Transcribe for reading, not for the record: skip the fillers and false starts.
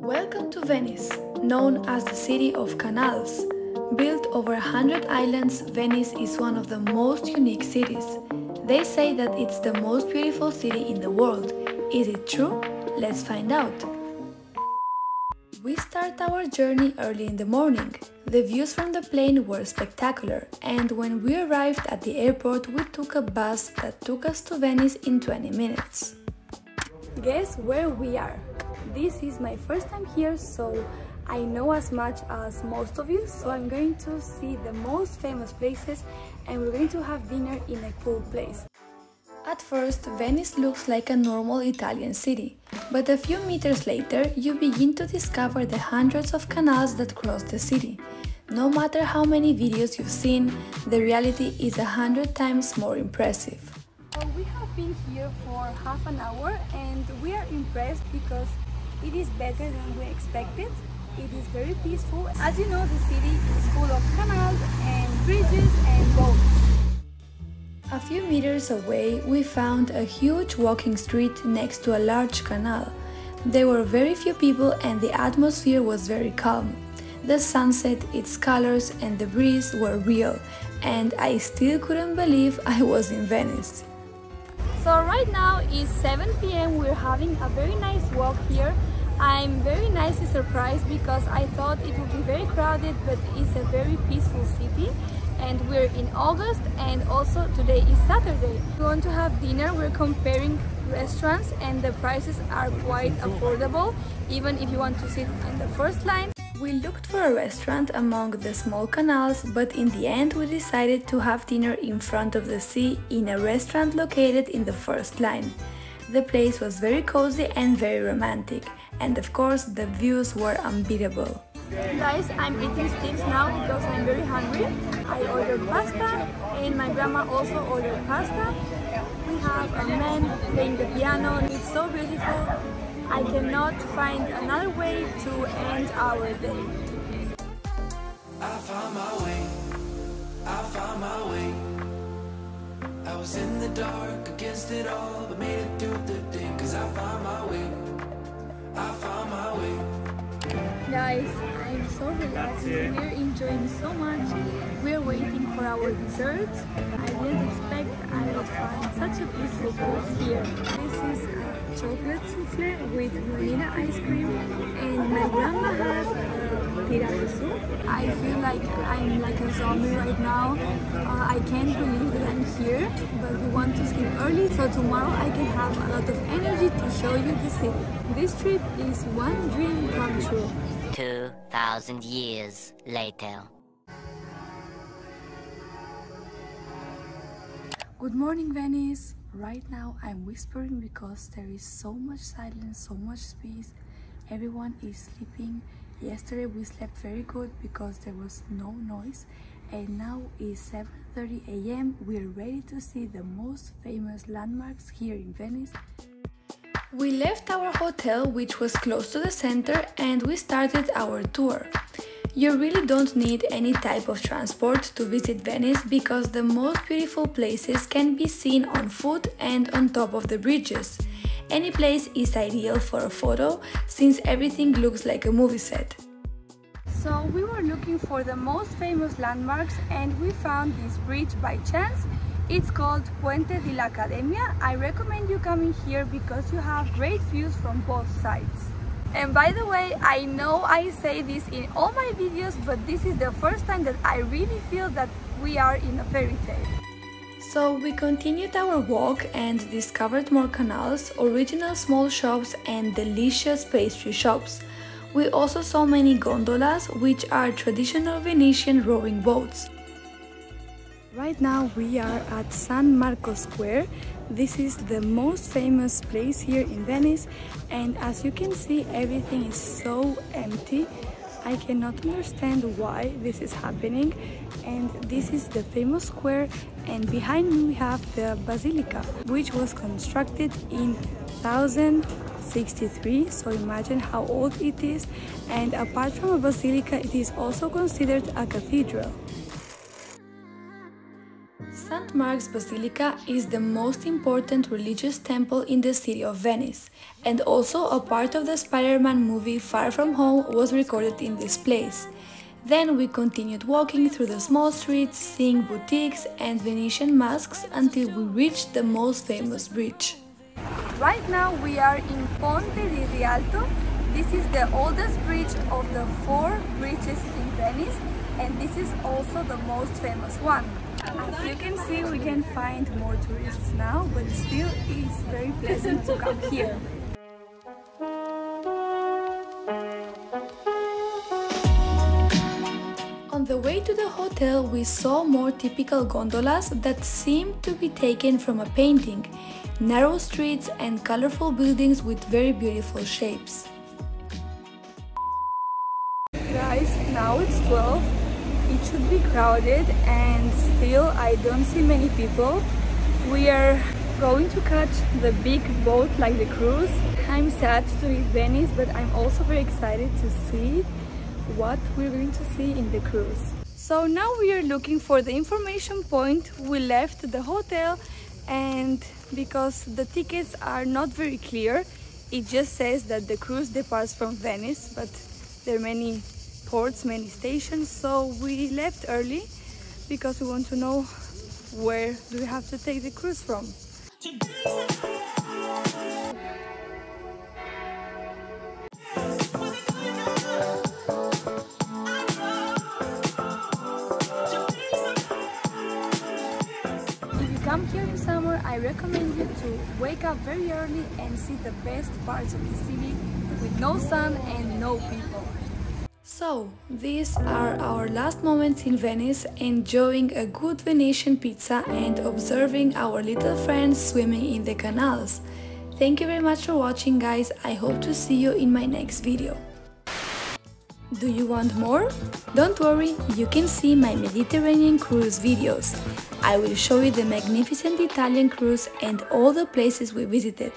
Welcome to Venice, known as the city of canals. Built over 100 islands, Venice is one of the most unique cities. They say that it's the most beautiful city in the world. Is it true? Let's find out. We start our journey early in the morning. The views from the plane were spectacular, and when we arrived at the airport, we took a bus that took us to Venice in 20 minutes. Guess where we are? This is my first time here, so I know as much as most of you, so I'm going to see the most famous places and we're going to have dinner in a cool place. At first, Venice looks like a normal Italian city, but a few meters later you begin to discover the hundreds of canals that cross the city. No matter how many videos you've seen, the reality is 100 times more impressive. We have been here for half an hour and we are impressed because it is better than we expected. It is very peaceful. As you know, the city is full of canals and bridges and boats. A few meters away, we found a huge walking street next to a large canal. There were very few people and the atmosphere was very calm. The sunset, its colors and the breeze were real, and I still couldn't believe I was in Venice. So right now is 7 p.m. We're having a very nice walk here. I'm very nicely surprised because I thought it would be very crowded, but it's a very peaceful city. And we're in August, and also today is Saturday. We want to have dinner. We're comparing restaurants and the prices are quite affordable, even if you want to sit in the first line. We looked for a restaurant among the small canals, but in the end we decided to have dinner in front of the sea in a restaurant located in the first line. The place was very cozy and very romantic, and of course the views were unbeatable. Guys, I'm eating sticks now because I'm very hungry. I ordered pasta and my grandma also ordered pasta. We have a man playing the piano. It's so beautiful. I cannot find another way to end our day. I found my way, I found my way. I was in the dark against it all, but made it through the day, 'cause I found my way, I found my way. Guys, I'm so relaxed, we're enjoying so much. We're waiting for our desserts. I didn't expect I would find such a peaceful place here. This is a chocolate souffle with vanilla ice cream, and my grandma has tiramisu. I feel like I'm like a zombie right now. I can't believe that I'm here, but we want to sleep early so tomorrow I can have a lot of energy to show you the city. This trip is one dream come true. 2,000 years later. Good morning, Venice. Right now I'm whispering because there is so much silence, so much space. Everyone is sleeping. Yesterday we slept very good because there was no noise, and now is 7:30 a.m. We're ready to see the most famous landmarks here in Venice. We left our hotel, which was close to the center, and we started our tour. You really don't need any type of transport to visit Venice because the most beautiful places can be seen on foot and on top of the bridges. Any place is ideal for a photo since everything looks like a movie set. So we were looking for the most famous landmarks and we found this bridge by chance. It's called Ponte di Rialto. I recommend you coming here because you have great views from both sides. And by the way, I know I say this in all my videos, but this is the first time that I really feel that we are in a fairy tale. So we continued our walk and discovered more canals, original small shops and delicious pastry shops. We also saw many gondolas, which are traditional Venetian rowing boats. Right now we are at San Marco Square. This is the most famous place here in Venice, and as you can see, everything is so empty. I cannot understand why this is happening. And this is the famous square, and behind me we have the Basilica, which was constructed in 1063, so imagine how old it is. And apart from a basilica, it is also considered a cathedral. St. St. Mark's Basilica is the most important religious temple in the city of Venice, and also a part of the Spider-Man movie Far From Home was recorded in this place. Then we continued walking through the small streets, seeing boutiques and Venetian masks until we reached the most famous bridge. Right now we are in Ponte di Rialto. This is the oldest bridge of the 4 bridges in Venice, and this is also the most famous one. As you can see, we can find more tourists now, but still it's very pleasant to come here. On the way to the hotel, we saw more typical gondolas that seemed to be taken from a painting, narrow streets and colorful buildings with very beautiful shapes. Guys, now it's 12. It should be crowded and still I don't see many people. We are going to catch the big boat like the cruise. I'm sad to leave Venice, but I'm also very excited to see what we're going to see in the cruise. So now we are looking for the information point. We left the hotel, and because the tickets are not very clear, it just says that the cruise departs from Venice, but there are many ports, many stations, so we left early because we want to know where do we have to take the cruise from. If you come here in summer, I recommend you to wake up very early and see the best parts of the city with no sun and no people. So, these are our last moments in Venice, enjoying a good Venetian pizza and observing our little friends swimming in the canals. Thank you very much for watching, guys. I hope to see you in my next video. Do you want more? Don't worry, you can see my Mediterranean cruise videos. I will show you the magnificent Italian cruise and all the places we visited.